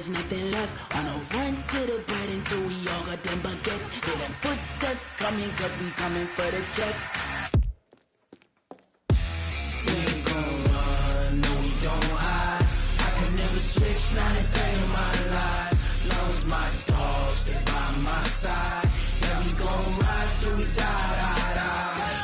There's nothing left on a run to the bread until we all got them baguettes. Hear them footsteps coming, cause we coming for the check. We ain't gon' run, no we don't hide. I can never switch, not a day in my life. Long as my dogs, they by my side. Yeah, we gon' ride till we die.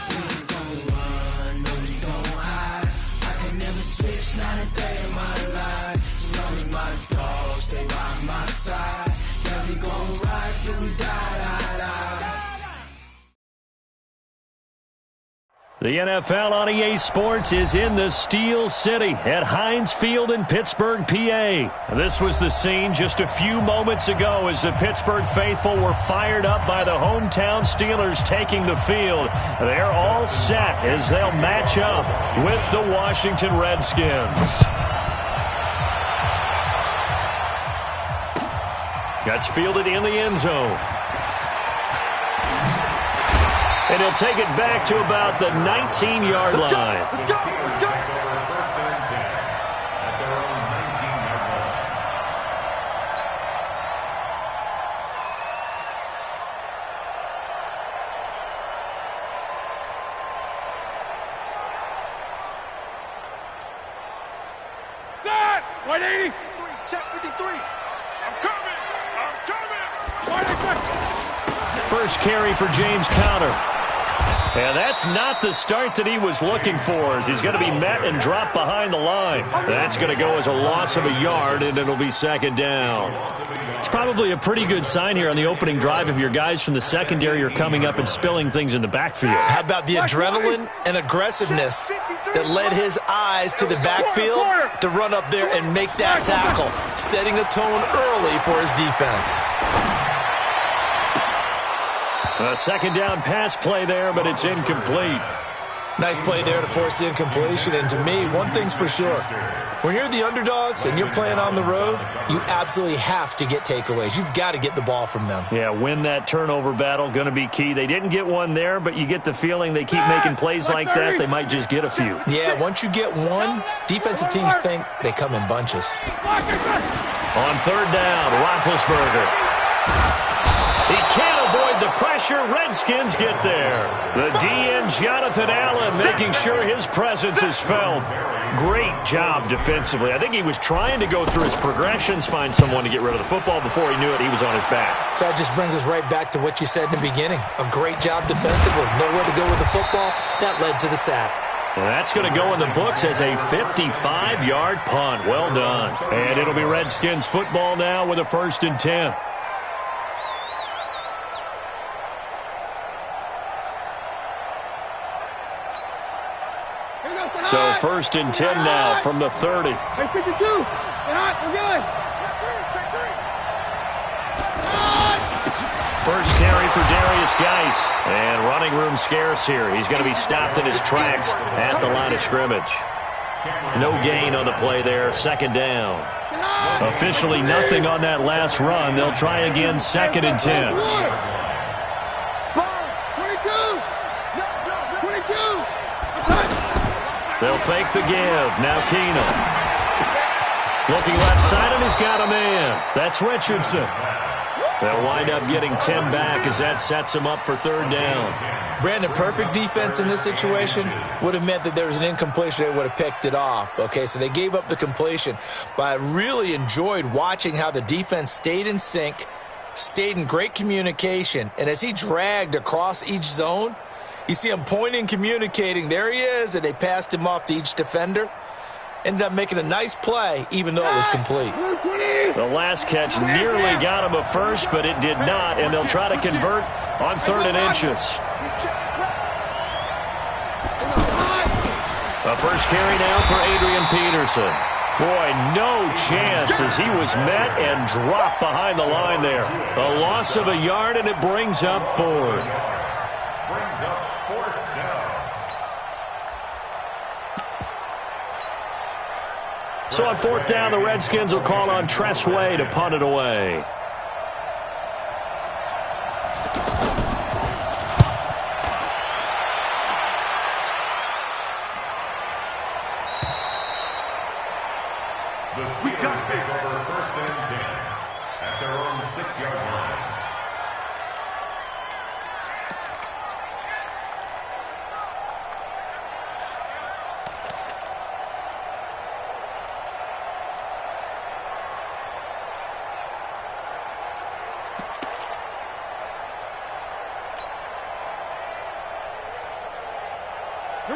We ain't gon' run, no we don't hide. I can never switch, not a day in my life. As long as my dogs stay by my side. Yeah, we gon' ride till we die. The NFL on EA Sports is in the Steel City at Heinz Field in Pittsburgh, PA. This was the scene just a few moments ago as the Pittsburgh faithful were fired up by the hometown Steelers taking the field. They're all set as they'll match up with the Washington Redskins. That's fielded in the end zone. And he'll take it back to about the 19-yard line. Let's go. First and 10 at their own 19-yard line. Set! 180. Check 53. I'm coming. First carry for James Conner. And that's not the start that he was looking for, as he's going to be met and dropped behind the line. That's going to go as a loss of a yard, and it'll be second down. It's probably a pretty good sign here on the opening drive if your guys from the secondary are coming up and spilling things in the backfield. How about the adrenaline and aggressiveness that led his eyes to the backfield to run up there and make that tackle, setting a tone early for his defense. A second down pass play there, but it's incomplete. Nice play there to force the incompletion. And to me, one thing's for sure. When you're the underdogs and you're playing on the road, you absolutely have to get takeaways. You've got to get the ball from them. Yeah, win that turnover battle, going to be key. They didn't get one there, but you get the feeling they keep making plays like that, they might just get a few. Yeah, once you get one, defensive teams think they come in bunches. On third down, Roethlisberger. He can't avoid the pressure. Redskins get there. The DN, Jonathan Allen, making sure his presence is felt. Great job defensively. I think he was trying to go through his progressions, find someone to get rid of the football. Before he knew it, he was on his back. So that just brings us right back to what you said in the beginning. A great job defensively. Nowhere to go with the football. That led to the sack. And that's going to go in the books as a 55-yard punt. Well done. And it'll be Redskins football now with a 1st and 10. So 1st and 10 now from the 30. Hey, 52. We're good. First carry for Darius Geis. And running room scarce here. He's going to be stopped in his tracks at the line of scrimmage. No gain on the play there. Second down. Officially nothing on that last run. They'll try again 2nd and 10. They'll fake the give. Now Keenum. Looking left side, and he's got a man. That's Richardson. They'll wind up getting 10 back as that sets him up for 3rd down. Brandon, perfect defense in this situation would have meant that there was an incompletion. They would have picked it off. Okay, so they gave up the completion. But I really enjoyed watching how the defense stayed in sync, stayed in great communication, and as he dragged across each zone, you see him pointing, communicating. There he is, and they passed him off to each defender. Ended up making a nice play, even though it was complete. The last catch nearly got him a first, but it did not, and they'll try to convert on 3rd and inches. A first carry now for Adrian Peterson. Boy, no chance as he was met and dropped behind the line there. A loss of a yard, and it brings up 4th. So on 4th down, the Redskins will call on Tressway to punt it away. The Steelers take over 1st and 10.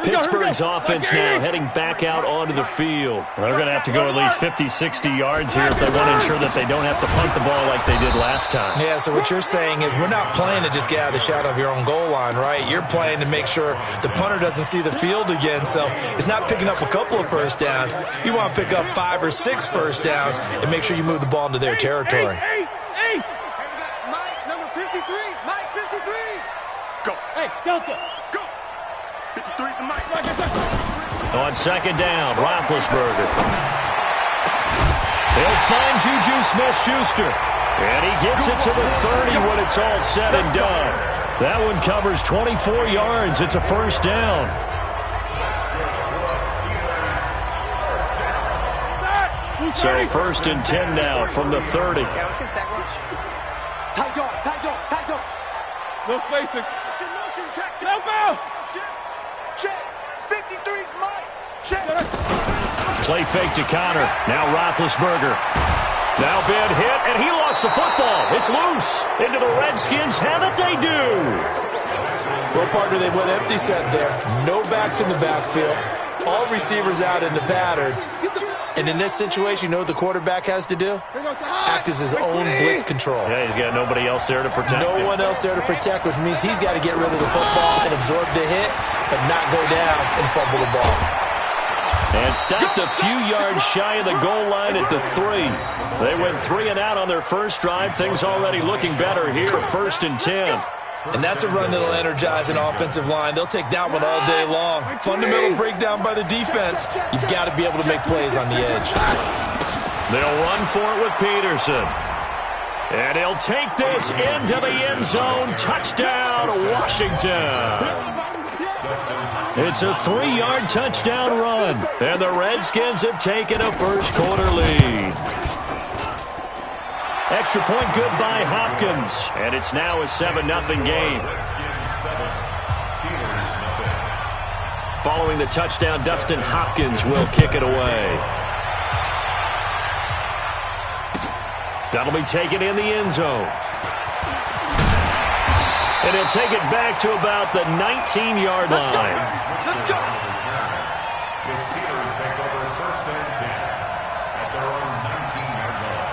Pittsburgh's offense now heading back out onto the field. They're going to have to go at least 50, 60 yards here if they want to ensure that they don't have to punt the ball like they did last time. Yeah, so what you're saying is we're not playing to just get out of the shadow of your own goal line, right? You're playing to make sure the punter doesn't see the field again. So it's not picking up a couple of first downs. You want to pick up 5 or 6 first downs and make sure you move the ball into their territory. Mike, number 53. Mike, 53. Go. Hey, Delta. Go. 53 to Mike. On second down, Roethlisberger. He'll find Juju Smith-Schuster. And he gets it to the 30 when it's all said and done. That one covers 24 yards. It's a first down. So first and 10 now from the 30. Yeah, let's get a sack lunch. Tight dog. No spacing. Motion, check. Help out. Check. 53's Mike. Check. Play fake to Connor. Now Roethlisberger. Now bad hit, and he lost the football. It's loose. Into the Redskins. Have it they do. Well, partner, they went empty set there. No backs in the backfield. All receivers out in the pattern. And in this situation, you know what the quarterback has to do? Act as his own blitz control. Yeah, he's got nobody else there to protect him. No one else there to protect, which means he's got to get rid of the football and absorb the hit, but not go down and fumble the ball. And stopped a few yards shy of the goal line at the 3. They went 3 and out on their first drive. Things already looking better here at first and 10. And that's a run that'll energize an offensive line. They'll take that one all day long. Fundamental breakdown by the defense. You've got to be able to make plays on the edge. They'll run for it with Peterson. And he'll take this into the end zone. Touchdown, Washington. It's a 3-yard touchdown run. And the Redskins have taken a first-quarter lead. Extra point good by Hopkins. And it's now a 7-0 game. Following the touchdown, Dustin Hopkins will kick it away. That'll be taken in the end zone. And he'll take it back to about the 19-yard line. Let's go. The Steelers take over first and 10 at their own 19-yard line.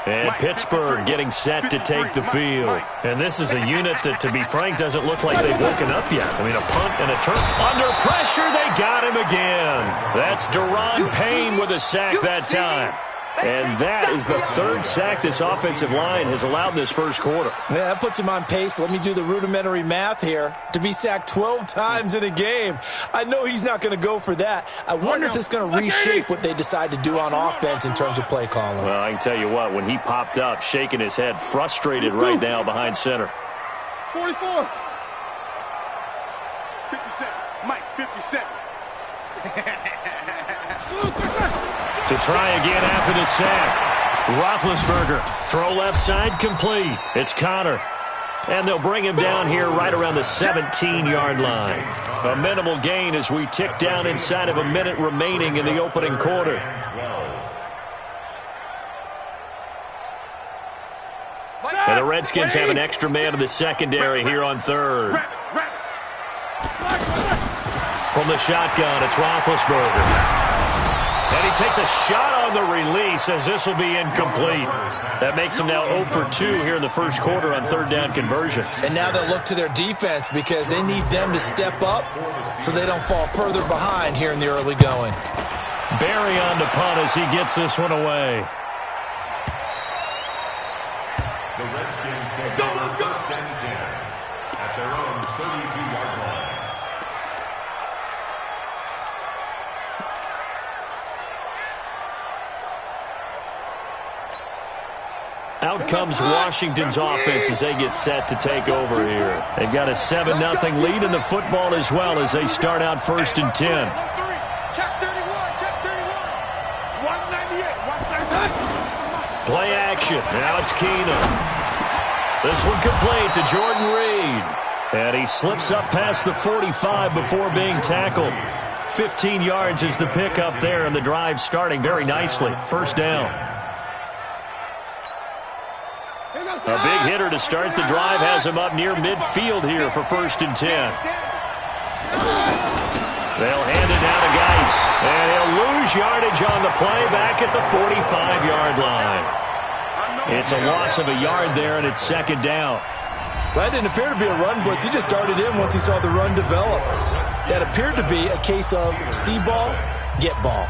And Pittsburgh getting set to take the field. And this is a unit that, to be frank, doesn't look like they've woken up yet. I mean, a punt and a turn. Under pressure, they got him again. That's Deron Payne with a sack that time. And that is the 3rd sack this offensive line has allowed in this first quarter. Yeah, that puts him on pace. Let me do the rudimentary math here. To be sacked 12 times in a game. I know he's not going to go for that. I wonder if it's going to reshape what they decide to do on offense in terms of play calling. Well, I can tell you what, when he popped up, shaking his head, frustrated right now behind center. 44. 57. Mike, 57. To try again after the sack. Roethlisberger, throw left side, complete. It's Connor. And they'll bring him down here right around the 17-yard line. A minimal gain as we tick down inside of a minute remaining in the opening quarter. And the Redskins have an extra man in the secondary here on 3rd. From the shotgun, it's Roethlisberger. And he takes a shot on the release as this will be incomplete. That makes him now 0 for 2 here in the first quarter on 3rd down conversions. And now they'll look to their defense because they need them to step up so they don't fall further behind here in the early going. Barry on to punt as he gets this one away. The Redskins take over first and 10 at their own 32-yard line. Out comes Washington's offense as they get set to take over here. They've got a 7-0 lead in the football as well as they start out first and 10. Check 31. Check 31. 198. Play action. Now it's Keenum. This one complete to Jordan Reed. And he slips up past the 45 before being tackled. 15 yards is the pickup there, and the drive starting very nicely. First down. A big hitter to start the drive has him up near midfield here for 1st and 10. They'll hand it down to Geis, and he'll lose yardage on the play back at the 45-yard line. It's a loss of a yard there, and it's 2nd down. That didn't appear to be a run blitz. He just darted in once he saw the run develop. That appeared to be a case of see ball, get ball.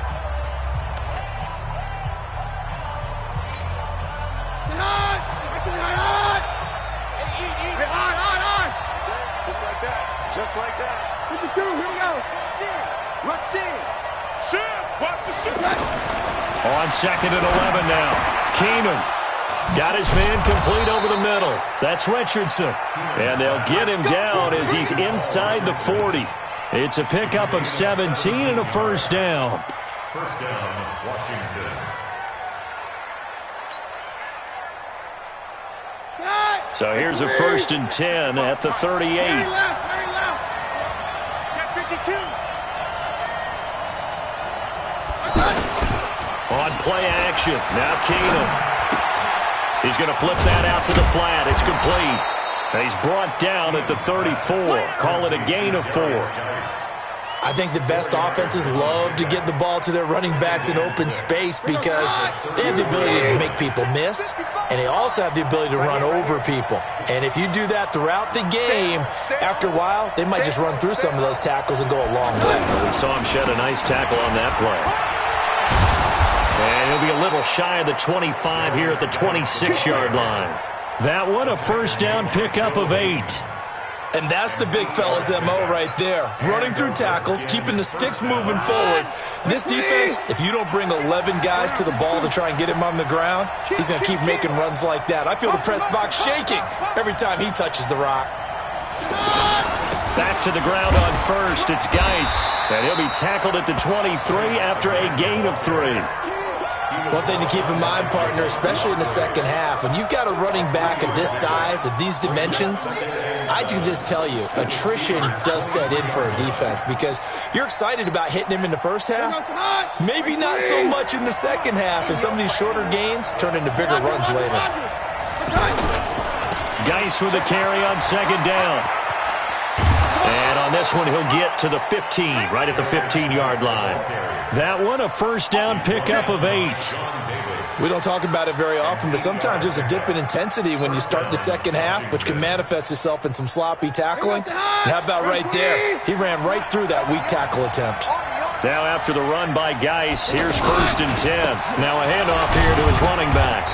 Just like that. What you do? Here we go. Rush in. Watch the shit. On 2nd and 11 now. Keenum got his man complete over the middle. That's Richardson. And they'll get him down as he's inside the 40. It's a pickup of 17 and a 1st down. 1st down, Washington. So here's a 1st and 10 at the 38. Very left. Check 52. On play action. Now Keenum. He's going to flip that out to the flat. It's complete. He's brought down at the 34. Call it a gain of 4. I think the best offenses love to get the ball to their running backs in open space because they have the ability to make people miss, and they also have the ability to run over people. And if you do that throughout the game, after a while, they might just run through some of those tackles and go a long way. We saw him shed a nice tackle on that play. And he'll be a little shy of the 25 here at the 26-yard line. That one a 1st down pickup of 8. And that's the big fella's MO right there. Running through tackles, keeping the sticks moving forward. This defense, if you don't bring 11 guys to the ball to try and get him on the ground, he's going to keep making runs like that. I feel the press box shaking every time he touches the rock. Back to the ground on 1st. It's Geis. And he'll be tackled at the 23 after a gain of 3. One thing to keep in mind, partner, especially in the 2nd half, when you've got a running back of this size, of these dimensions, I can just tell you, attrition does set in for a defense because you're excited about hitting him in the 1st half, maybe not so much in the 2nd half, and some of these shorter gains turn into bigger runs later. Geis with a carry on 2nd down. And on this one, he'll get to the 15, right at the 15-yard line. That one a 1st down pickup of 8. We don't talk about it very often, but sometimes there's a dip in intensity when you start the 2nd half, which can manifest itself in some sloppy tackling. And how about right there? He ran right through that weak tackle attempt. Now after the run by Geis, here's 1st and 10. Now a handoff here to his running back.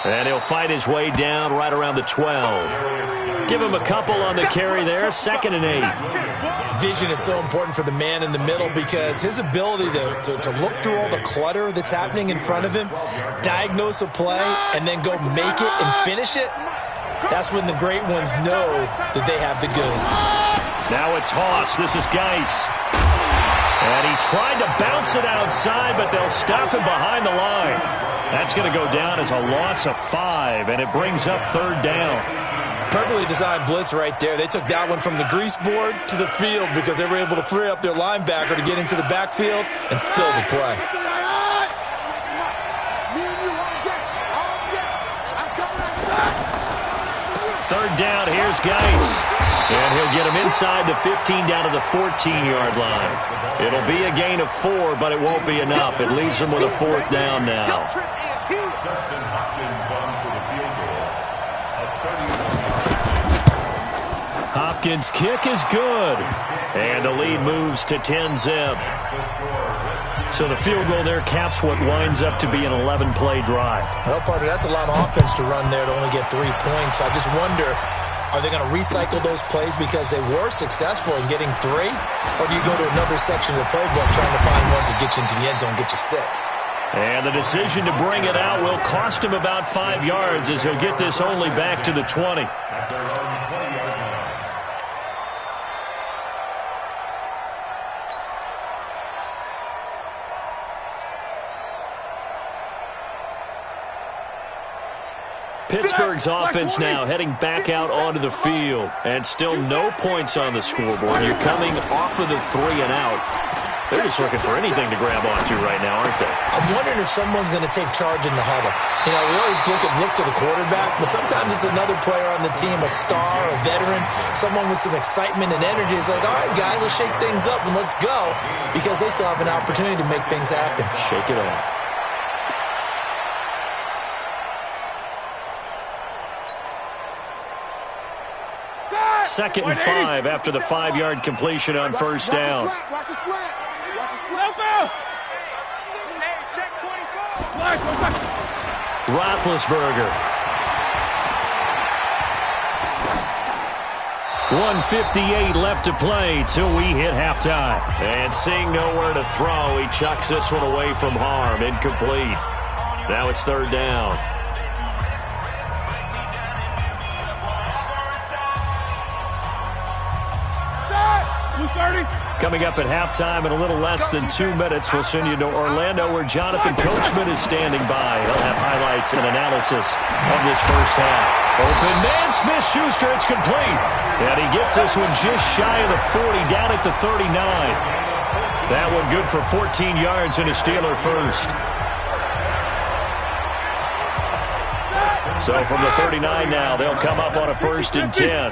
And he'll fight his way down right around the 12. Give him a couple on the carry there, 2nd and 8. Vision is so important for the man in the middle because his ability to look through all the clutter that's happening in front of him, diagnose a play, and then go make it and finish it, that's when the great ones know that they have the goods. Now a toss. This is Geis. And he tried to bounce it outside, but they'll stop him behind the line. That's going to go down as a loss of 5, and it brings up 3rd down. Perfectly designed blitz right there. They took that one from the grease board to the field because they were able to free up their linebacker to get into the backfield and spill the play. 3rd down, here's Geis. And he'll get him inside the 15 down to the 14-yard line. It'll be a gain of 4, but it won't be enough. It leaves him with a 4th down now. Hopkins' kick is good. And the lead moves to 10-zip. So the field goal there caps what winds up to be an 11-play drive. Well, partner, that's a lot of offense to run there to only get 3 points. I just wonder, are they going to recycle those plays because they were successful in getting 3? Or do you go to another section of the playbook trying to find ones that get you into the end zone and get you 6? And the decision to bring it out will cost him about 5 yards as he'll get this only back to the 20. Pittsburgh's offense now heading back out onto the field. And still no points on the scoreboard. You're coming off of the 3 and out. They're just looking for anything to grab onto right now, aren't they? I'm wondering if someone's going to take charge in the huddle. You know, we always look to the quarterback, but sometimes it's another player on the team, a star, a veteran, someone with some excitement and energy. It's like, all right, guys, let's shake things up and let's go, because they still have an opportunity to make things happen. Shake it off. Second and 5 after the 5-yard completion on first down. Watch the slant. Watch the slant. Hey, check 24. Roethlisberger. 1:58 left to play till we hit halftime. And seeing nowhere to throw, he chucks this one away from harm. Incomplete. Now it's third down. Coming up at halftime in a little less than 2 minutes, we'll send you to Orlando, where Jonathan Coachman is standing by. He'll have highlights and analysis of this first half. Open man, Smith-Schuster, it's complete. And he gets this one just shy of the 40, down at the 39. That one good for 14 yards and a Steeler first. So from the 39 now, they'll come up on a 1st and 10.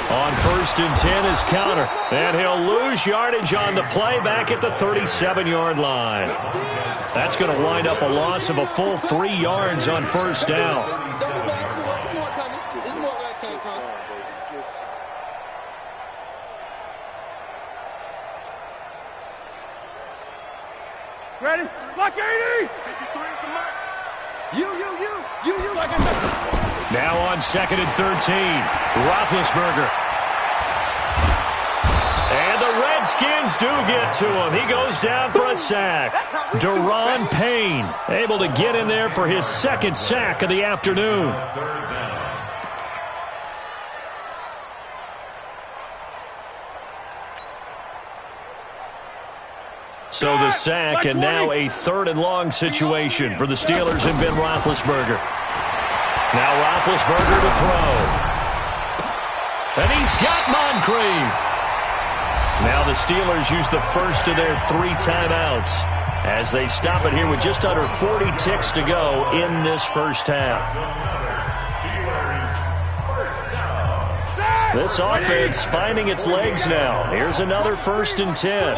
On 1st and 10 is Counter. And he'll lose yardage on the play back at the 37-yard line. That's going to wind up a loss of a full 3 yards on first down. Ready? Lock 80! 53 is the mark. You. Now on 2nd and 13, Roethlisberger. And the Redskins do get to him. He goes down for a sack. Deron Payne able to get in there for his 2nd sack of the afternoon. So the sack, and now a 3rd and long situation for the Steelers and Ben Roethlisberger. Now Roethlisberger to throw. And he's got Moncrief. Now the Steelers use the first of their 3 timeouts as they stop it here with just under 40 ticks to go in this first half. This offense finding its legs now. Here's another 1st and 10.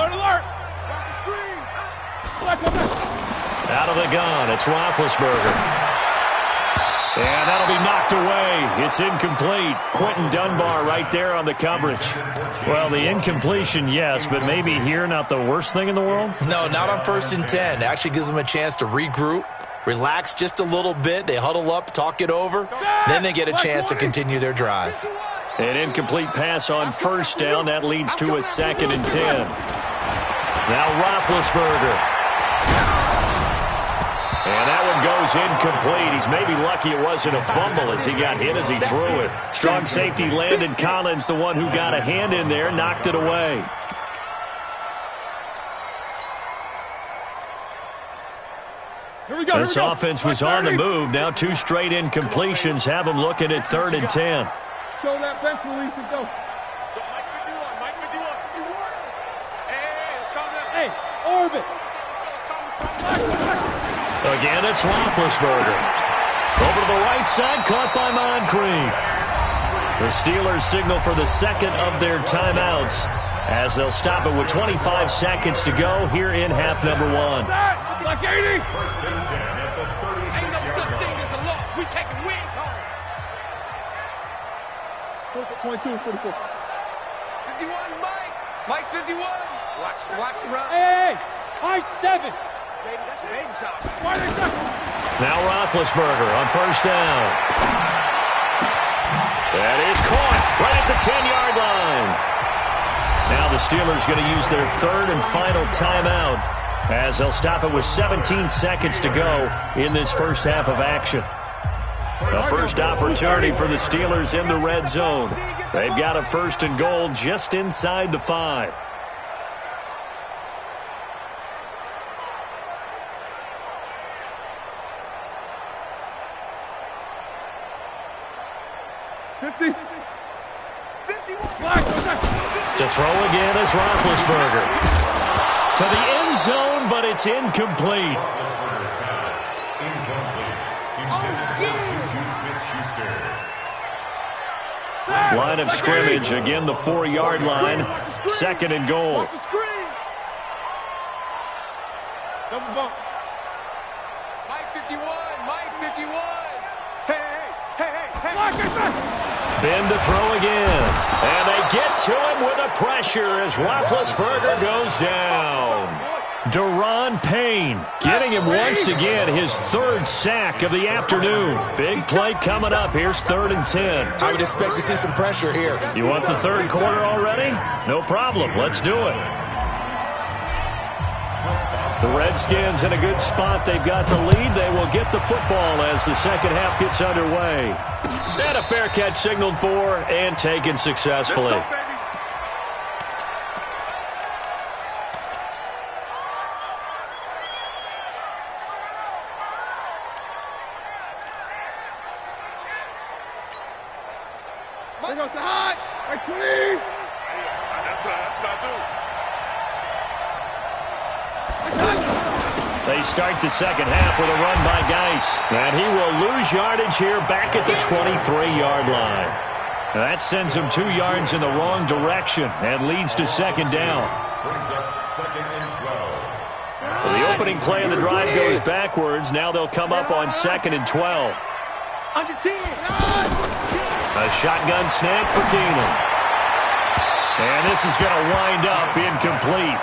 Out of the gun, it's Roethlisberger. And that'll be knocked away. It's incomplete. Quentin Dunbar right there on the coverage. Well, the incompletion, yes, but maybe here not the worst thing in the world? No, not on 1st and 10. It actually gives them a chance to regroup, relax just a little bit. They huddle up, talk it over. Then they get a chance to continue their drive. An incomplete pass on first down. That leads to a 2nd and 10. Now Roethlisberger. And that one goes incomplete. He's maybe lucky it wasn't a fumble as he got hit as he threw it. Strong safety Landon Collins, the one who got a hand in there, knocked it away. This offense was on the move. Now 2 straight incompletions have them looking at 3rd and 10. Show that bench release and go. Hey, orbit. Again, it's Roethlisberger. Over to the right side, caught by Moncrief. The Steelers signal for the 2nd of their timeouts as they'll stop it with 25 seconds to go here in half number 1. Like 80. 22, 44. 51, Mike. Mike, 51. Watch the run. Hey, I-7. Baby, that's a baby shot. Now Roethlisberger on first down. That is caught right at the 10-yard line. Now the Steelers going to use their 3rd and final timeout as they'll stop it with 17 seconds to go in this first half of action. The first opportunity for the Steelers in the red zone. They've got a 1st and goal just inside the 5. To throw again is Roethlisberger. To the end zone, but it's incomplete. Line of scrimmage, again the 4-yard line. 2nd and goal. Double bump. Mike 51, Mike 51. Hey. Ben to throw again. And they get to him with a pressure as Roethlisberger goes down. Daron Payne getting him once again, his 3rd sack of the afternoon. Big play coming up. Here's 3rd and 10. I would expect to see some pressure here. You want the 3rd quarter already? No problem. Let's do it. The Redskins in a good spot. They've got the lead. They will get the football as the second half gets underway. And a fair catch signaled for and taken successfully. They start the second half with a run by Geis. And he will lose yardage here back at the 23-yard line. That sends him 2 yards in the wrong direction and leads to 2nd down. Brings up 2nd and 12. So the opening play of the drive goes backwards. Now they'll come up on 2nd and 12. Under 10. A shotgun snap for Keenum. And this is going to wind up incomplete.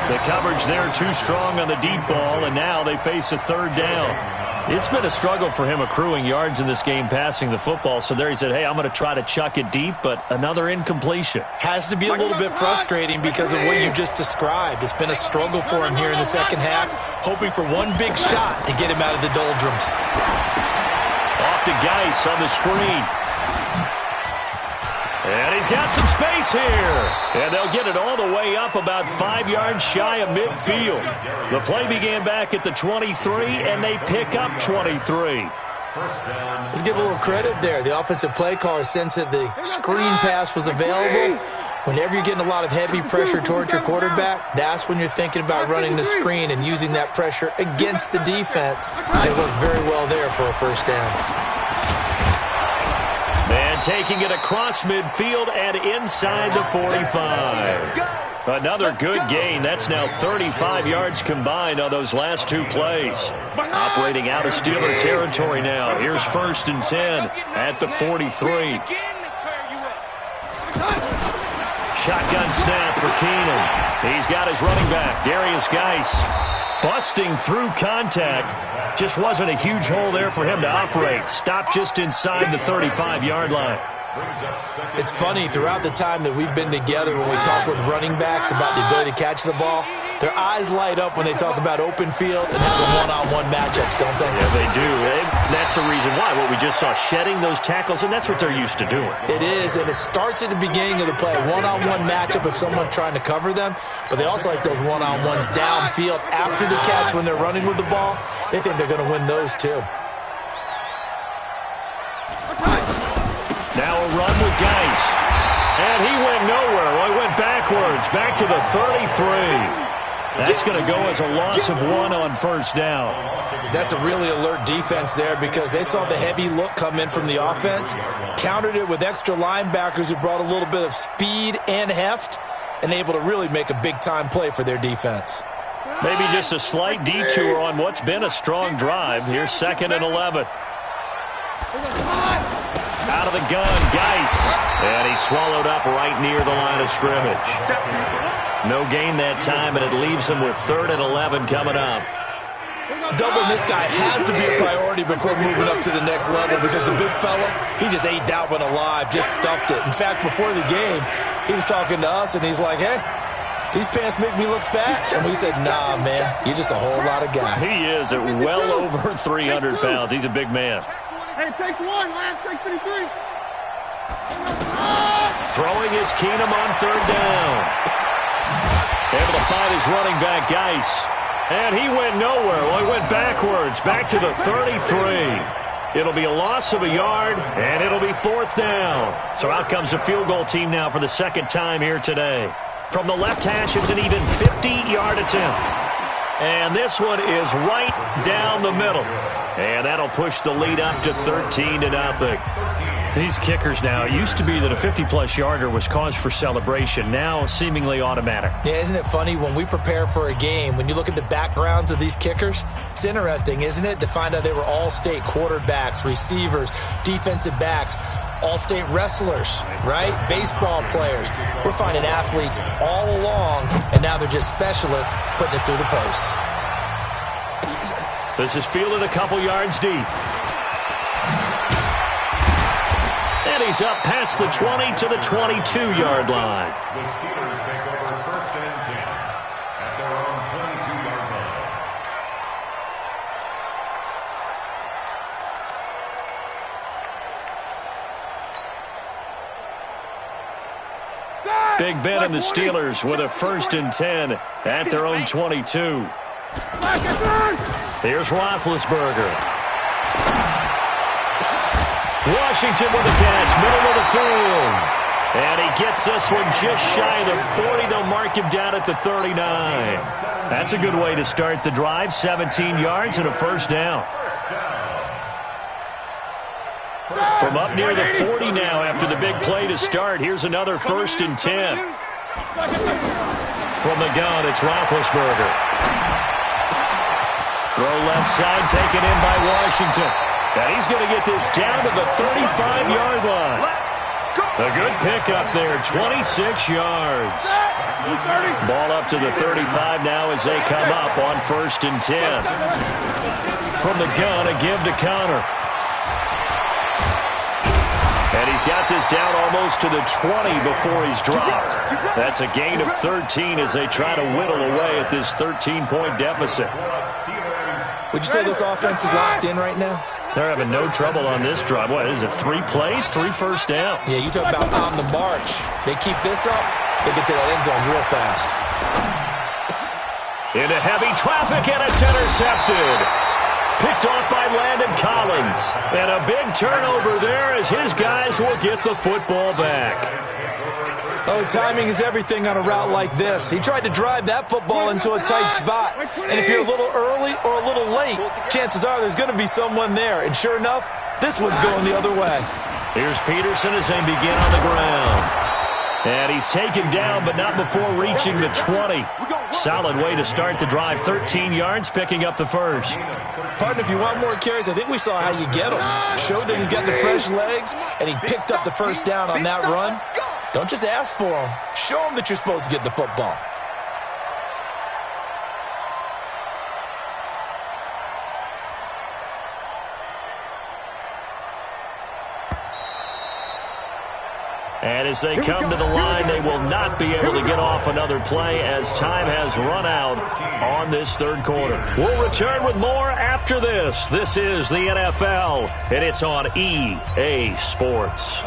The coverage there too strong on the deep ball, and now they face a 3rd down. It's been a struggle for him accruing yards in this game passing the football, so there he said, hey, I'm going to try to chuck it deep, but another incompletion. Has to be a little bit frustrating because of what you just described. It's been a struggle for him here in the second half, hoping for one big shot to get him out of the doldrums. Off to Geis on the screen. And he's got some space here. And they'll get it all the way up about 5 yards shy of midfield. The play began back at the 23, and they pick up 23. Let's give a little credit there. The offensive play caller sensed that the screen pass was available. Whenever you're getting a lot of heavy pressure towards your quarterback, that's when you're thinking about running the screen and using that pressure against the defense. They work very well there for a 1st down. And taking it across midfield and inside the 45. Another good gain. That's now 35 yards combined on those last 2 plays. Operating out of Steeler territory now. Here's 1st and 10 at the 43. Shotgun snap for Keenum. He's got his running back, Darius Geis. Busting through contact. Just wasn't a huge hole there for him to operate. Stopped just inside the 35-yard line. It's funny, throughout the time that we've been together, when we talk with running backs about the ability to catch the ball, their eyes light up when they talk about open field and having one-on-one matchups, don't they? Yeah, they do. That's the reason why. What we just saw, shedding those tackles, and that's what they're used to doing. It is, and it starts at the beginning of the play, a one-on-one matchup if someone's trying to cover them, but they also like those one-on-ones downfield after the catch when they're running with the ball. They think they're going to win those too. Now a run with Geis. And he went nowhere. Well, he went backwards, back to the 33. That's going to go as a loss of 1 on 1st down. That's a really alert defense there because they saw the heavy look come in from the offense, countered it with extra linebackers who brought a little bit of speed and heft, and able to really make a big-time play for their defense. Maybe just a slight detour on what's been a strong drive. Here's 2nd and 11. Out of the gun, Geis. And he swallowed up right near the line of scrimmage. No gain that time, and it leaves him with 3rd and 11 coming up. Doubling this guy has to be a priority before moving up to the next level because the big fella, he just ate that one alive, just stuffed it. In fact, before the game, he was talking to us, and he's like, hey, these pants make me look fat. And we said, nah, man, you're just a whole lot of guy. He is at well over 300 pounds. He's a big man. Hey, take 1, last take 33. Throwing is Keenum on 3rd down. Able to find his running back, Geis. And he went nowhere. Well, he went backwards, back to the 33. It'll be a loss of a yard, and it'll be 4th down. So out comes a field goal team now for the second time here today. From the left hash, it's an even 50-yard attempt. And this one is right down the middle. And that'll push the lead up to 13-0. These kickers now, it used to be that a 50-plus yarder was cause for celebration. Now seemingly automatic. Yeah, isn't it funny when we prepare for a game, when you look at the backgrounds of these kickers, it's interesting, isn't it, to find out they were all-state quarterbacks, receivers, defensive backs, all-state wrestlers, right? Baseball players. We're finding athletes all along, and now they're just specialists putting it through the posts. This is fielded a couple yards deep. And he's up past the 20 to the 22-yard line. The Steelers take over 1st and 10 at their own 22-yard line. Big Ben and the Steelers with a 1st and 10 at their own 22. Here's Roethlisberger. Washington with a catch, middle of the field. And he gets this one just shy of the 40. They'll mark him down at the 39. That's a good way to start the drive. 17 yards and a 1st down. From up near the 40 now after the big play to start. Here's another 1st and 10. From the gun, it's Roethlisberger. Throw left side taken in by Washington. And he's going to get this down to the 35-yard line. A good pickup there, 26 yards. Ball up to the 35 now as they come up on 1st and 10. From the gun, a give to Connor. And he's got this down almost to the 20 before he's dropped. That's a gain of 13 as they try to whittle away at this 13-point deficit. Would you say this offense is locked in right now? They're having no trouble on this drive. What is it, 3 plays, 3 first downs? Yeah, you talk about on the march. They keep this up, they get to that end zone real fast. Into heavy traffic, and it's intercepted. Picked off by Landon Collins. And a big turnover there as his guys will get the football back. Oh, timing is everything on a route like this. He tried to drive that football into a tight spot. And if you're a little early or a little late, chances are there's going to be someone there. And sure enough, this one's going the other way. Here's Peterson as they begin on the ground. And he's taken down, but not before reaching the 20. Solid way to start the drive. 13 yards, picking up the 1st. Partner, if you want more carries, I think we saw how you get him. Showed that he's got the fresh legs, and he picked up the 1st down on that run. Don't just ask for him. Show him that you're supposed to get the football. And as they come to the line, they will not be able to get off another play as time has run out on this 3rd quarter. We'll return with more after this. This is the NFL, and it's on EA Sports.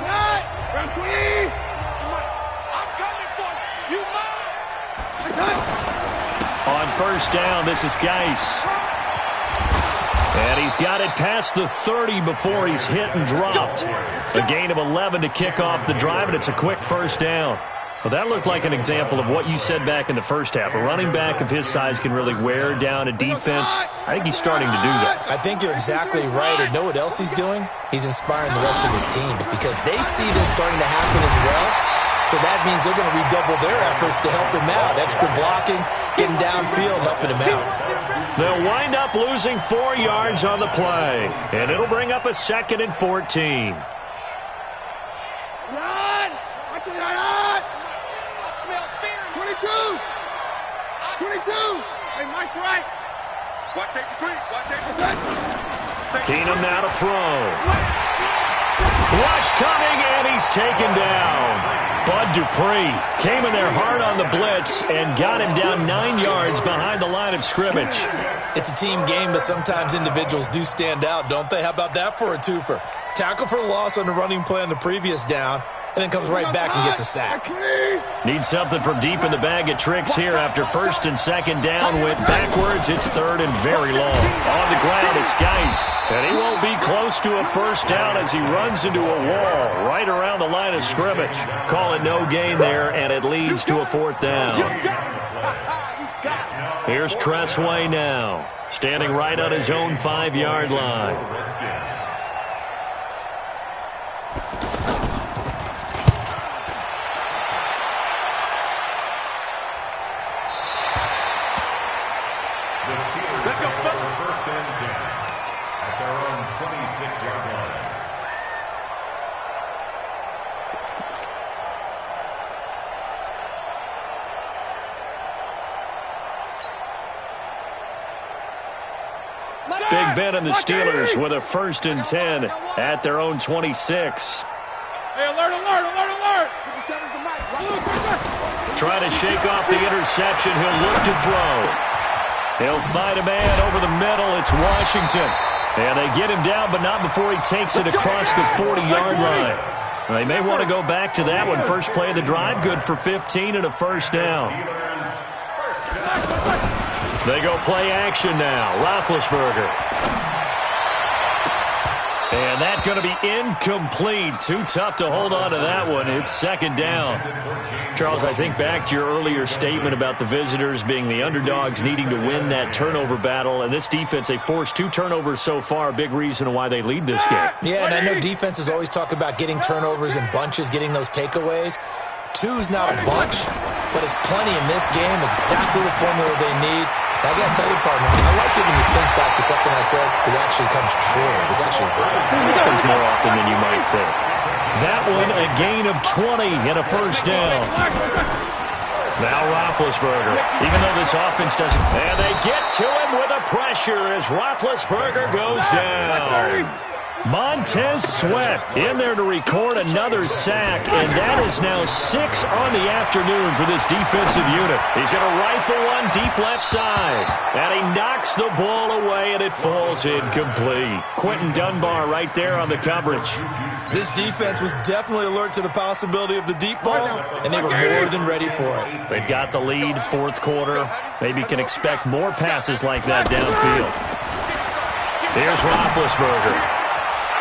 On 1st down, this is Geis. And he's got it past the 30 before he's hit and dropped. A gain of 11 to kick off the drive, and it's a quick 1st down. Well, that looked like an example of what you said back in the first half. A running back of his size can really wear down a defense. I think he's starting to do that. I think you're exactly right. Or know what else he's doing? He's inspiring the rest of his team because they see this starting to happen as well. So that means they're going to redouble their efforts to help him out. Extra blocking, getting downfield, helping him out. They'll wind up losing 4 yards on the play. And it'll bring up a 2nd and 14. Run! 22! Hey, Mike's right. Watch safety 3. Watch safety 3. Keenum now to throw. Rush coming, and he's taken down. Bud Dupree came in there hard on the blitz and got him down 9 yards behind the line of scrimmage. It's a team game, but sometimes individuals do stand out, don't they? How about that for a twofer? tackle for loss on the running play on the previous down, and then comes right back and gets a sack. Need something from deep in the bag of tricks here after first and second down. Went backwards. It's third and very long. On the ground, it's Geis. And he won't be close to a first down as he runs into a wall right around the line of scrimmage. Call it no gain there, and it leads to a fourth down. Here's Tressway now, standing right on his own 5-yard line. Big Ben and the Steelers with a 1st and 10 at their own 26. Hey, alert, alert, alert, alert. Trying to shake off the interception. He'll look to throw. He'll find a man over the middle. It's Washington. And they get him down, but not before he takes it across the 40-yard line. They may want to go back to that one. First play of the drive, good for 15 and a first down. They go play action now. Roethlisberger. And that's going to be incomplete. Too tough to hold on to that one. It's second down. Charles, I think back to your earlier statement about the visitors being the underdogs needing to win that turnover battle. And this defense, they forced 2 turnovers so far. Big reason why they lead this game. Yeah, and I know defenses always talk about getting turnovers in bunches, getting those takeaways. 2's not a bunch, but it's plenty in this game. Exactly the formula they need. I got to tell you, partner, I like it when you think back to something I said. It actually comes true. It's actually right. It happens more often than you might think. That one, a gain of 20 and a first down. Now Roethlisberger, even though this offense doesn't. And they get to him with a pressure as Roethlisberger goes down. Montez Sweat in there to record another sack, and that is now 6 on the afternoon for this defensive unit. He's going to rifle one deep left side, and he knocks the ball away, and it falls incomplete. Quentin Dunbar right there on the coverage. This defense was definitely alert to the possibility of the deep ball, and they were more than ready for it. They've got the lead, fourth quarter. Maybe can expect more passes like that downfield. Here's Roethlisberger.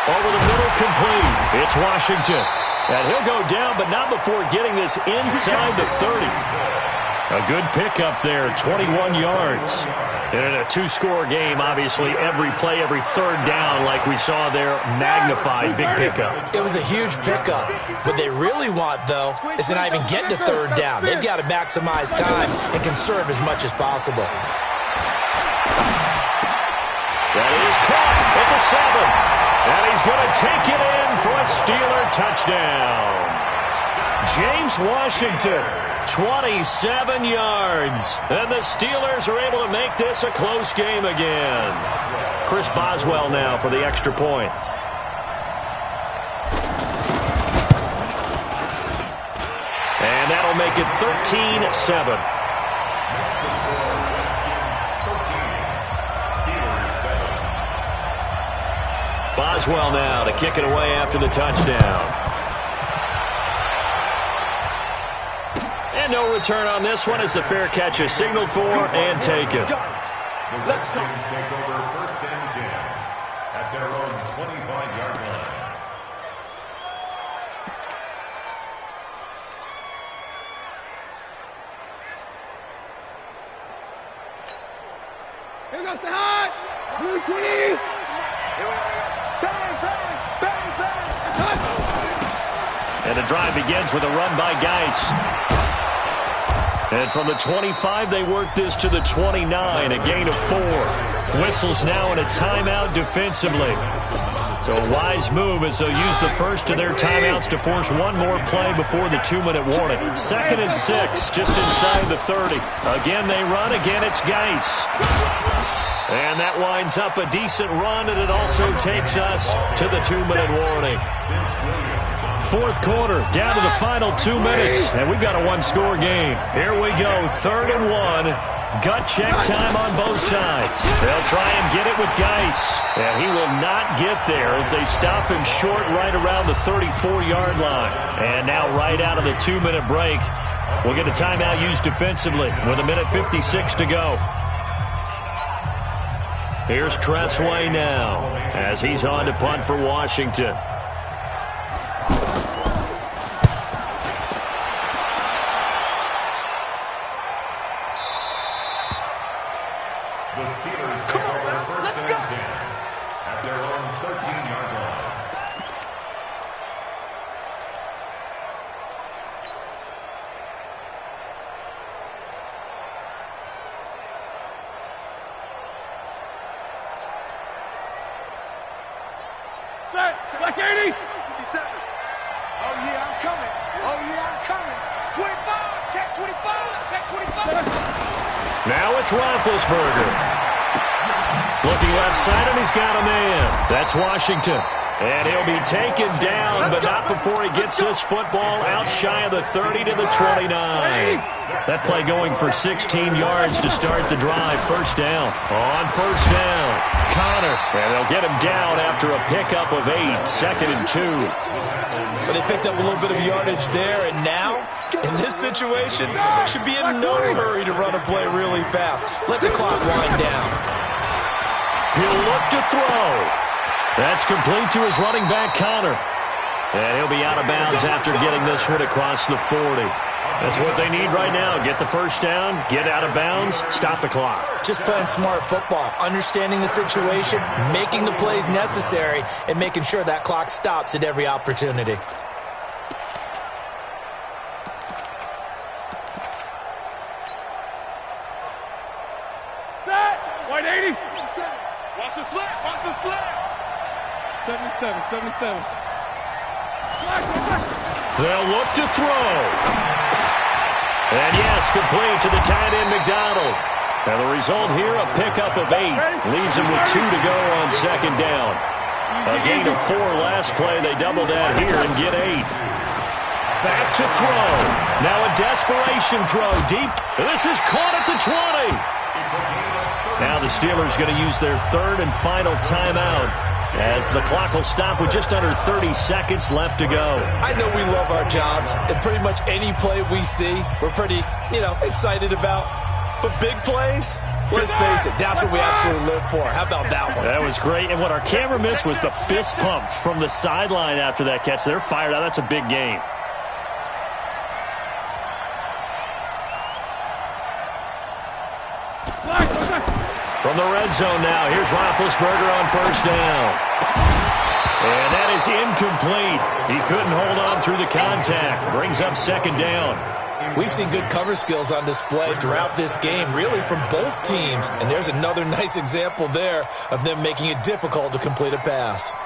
Over the middle, complete. It's Washington. And he'll go down, but not before getting this inside the 30. A good pickup there, 21 yards. And in a 2-score game, obviously, every play, every third down, like we saw there, magnified, big pickup. It was a huge pickup. What they really want, though, is to not even get to third down. They've got to maximize time and conserve as much as possible. That is caught at the 7. And he's going to take it in for a Steeler touchdown. James Washington, 27 yards. And the Steelers are able to make this a close game again. Chris Boswell now for the extra point. And that'll make it 13-7. Boswell now to kick it away after the touchdown. And no return on this one as the fair catch is signaled for and taken. Let's go. Take over 1st and 10 at their own 25-yard line. Here goes the high. Blue Queen. And the drive begins with a run by Geis. And from the 25, they work this to the 29, a gain of 4. Whistles now in a timeout defensively. So a wise move as they'll use the first of their timeouts to force one more play before the 2-minute warning. 2nd and 6, just inside the 30. Again, they run. Again, it's Geis. And that winds up a decent run, and it also takes us to the 2-minute warning. fourth quarter, down to the final 2 minutes, and we've got a one-score game. Here we go, 3rd and 1. Gut check time on both sides. They'll try and get it with Geis, and he will not get there as they stop him short right around the 34-yard line. And now right out of the 2-minute break, we'll get a timeout used defensively with 1:56 to go. Here's Tressway now as he's on to punt for Washington. The Steelers take over first and 10 at their own 13-yard line. Like 80. 57. Oh, yeah, I'm coming. Oh, yeah, I'm coming. 25. Check 25. Check 25. Now it's Roethlisberger. Looking left side, and he's got a man. That's Washington. And he'll be taken down, but not before he gets this football out shy of the 30 to the 29. That play going for 16 yards to start the drive. First down. On first down, Connor. And they'll get him down after a pickup of 8. 2nd and 2. But they picked up a little bit of yardage there, and now, in this situation, should be in no hurry to run a play really fast. Let the clock wind down. He'll look to throw. That's complete to his running back, Connor. And he'll be out of bounds after getting this one across the 40. That's what they need right now. Get the first down, get out of bounds, stop the clock. Just playing smart football, understanding the situation, making the plays necessary, and making sure that clock stops at every opportunity. White 80. Watch the slap. Watch the slap. 77. They'll look to throw. And yes, complete to the tight end, McDonald. And the result here, a pickup of 8. Leaves him with 2 to go on 2nd down. A gain of 4 last play. They double that here and get 8. Back to throw. Now a desperation throw deep. This is caught at the 20. Now the Steelers going to use their 3rd and final timeout as the clock will stop with just under 30 seconds left to go. I know we love our jobs, and pretty much any play we see, we're pretty, excited about. But big plays, let's face it, that's what we absolutely live for. How about that one? That was great, and what our camera missed was the fist pump from the sideline after that catch. They're fired out. That's a big game. From the red zone now, here's Roethlisberger on first down. And that is incomplete. He couldn't hold on through the contact. Brings up 2nd down. We've seen good cover skills on display throughout this game, really from both teams. And there's another nice example there of them making it difficult to complete a pass.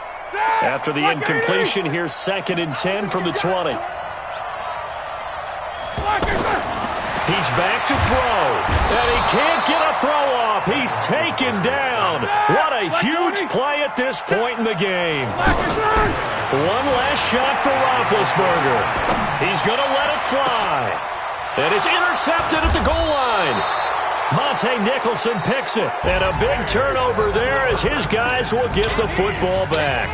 After the incompletion, here's 2nd and 10 from the 20. He's back to throw, and he can't get a throw off. He's taken down. What a huge play at this point in the game. One last shot for Roethlisberger. He's going to let it fly. And it's intercepted at the goal line. Monte Nicholson picks it, and a big turnover there as his guys will get the football back.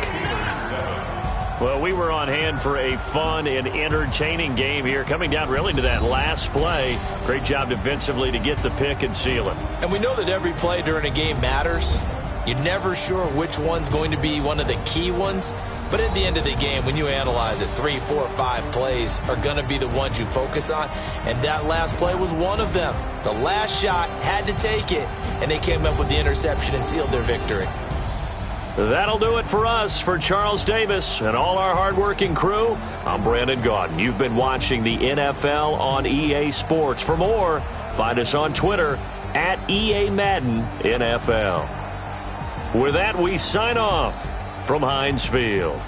Well, we were on hand for a fun and entertaining game here, coming down really to that last play. Great job defensively to get the pick and seal it. And we know that every play during a game matters. You're never sure which one's going to be one of the key ones. But at the end of the game, when you analyze it, 3, 4, 5 plays are going to be the ones you focus on. And that last play was one of them. The last shot had to take it, and they came up with the interception and sealed their victory. That'll do it for us. For Charles Davis and all our hardworking crew, I'm Brandon Gaudin. You've been watching the NFL on EA Sports. For more, find us on Twitter at EA Madden NFL. With that, we sign off from Heinz Field.